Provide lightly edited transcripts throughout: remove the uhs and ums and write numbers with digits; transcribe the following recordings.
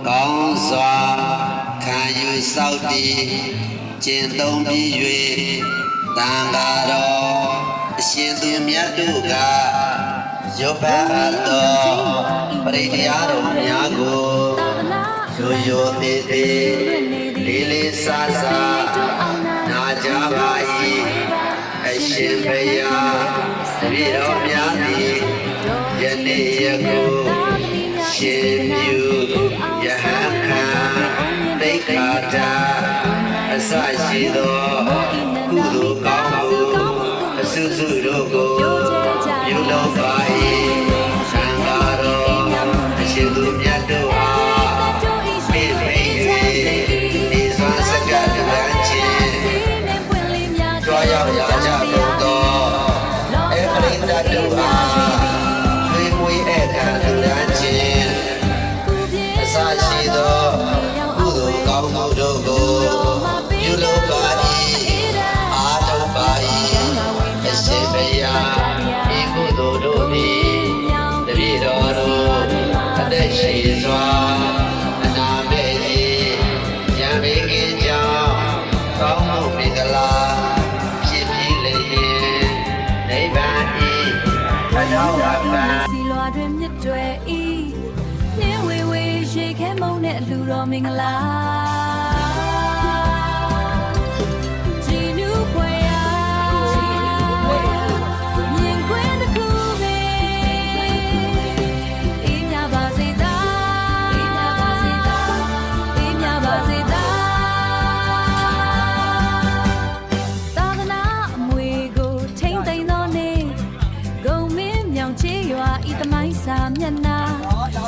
ကောင်းစွာခံယူစောင့်တည်ကျင့်သုံးပြီး၍တန်ဃာတော်အရှင်သူမြတ်တို့ကရုပ်ပတ်တော်ပရိတရားတော်များကိုရိုးရိုးသေးသေးလေးလေးစားစားနာကြပါ၏အရှင်ဘုရားတပည့်တော်များသည်ယနေ့ယခုရှင်ပြုယဟန်ခံတိခါတာအစရှိသောကုသိုလ်ကောင်းမှုအစုစုတို့ကိုပြုလုပ်ပါ၏သံဃာတော်အရှင်သူမြတ်တို့ဟာမိမိဒီစွမ်းစကားတရားချင်းကြွားရောက်ရကြလို့တော့အပရိသတ်တို့ဟာဝေဝေအဲ့ခံတရားချင်းအစရှိသောကုသိုလ်ကောင်းမှုတို့ကိုပြုလုပ်ပါ၏အားထုတ်ပါ၏အရှင်ဘုရားဤကုသိုလ်တို့သည်တပည့်တော်တို့အသက်ရှိစွာအနာမဲ့ကြီးဉာဏ်မေကင်းကြောင့်ကောင်းမှုမင်္ဂလာဖြစ်ပြီးလေနိဗ္ဗာန်ဤအထောက်အပံ့စီလွာတွင်မြစ်တွေဤနှင်းဝေဝေရေခဲမုံနဲ့လူတော်မင်္ဂလာစာမျက်နှာ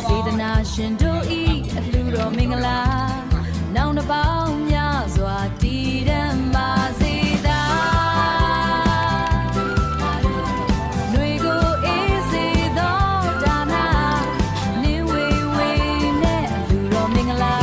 စေတနာရှင်တို့ဤအလှတော်မင်္ဂလာနောင်တစ်ပေါင်းများစွာတည်ရန်ပါစေသာຫນွေကိုအေးစေသောဒါနာနင်းဝေဝေနဲ့အလှတော်မင်္ဂလာ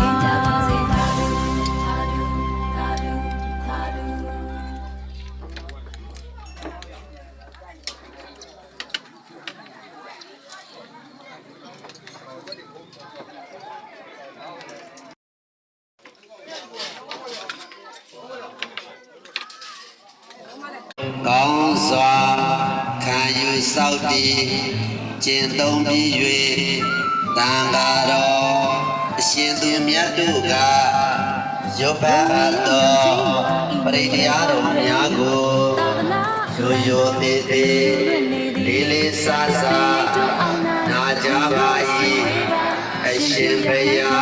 ကောင်းစွာခံယူစောင့်တည်ကျင့်သုံးပြီး၍တန်ဃာတော်အရှင်သူမြတ်တို့ကရုပ်ပတ်တော်ပရိတရားတော်များကိုရိုးရိုးသေးသေးလေးလေးစားစားနာကြပါ၏အရှင်ဘုရား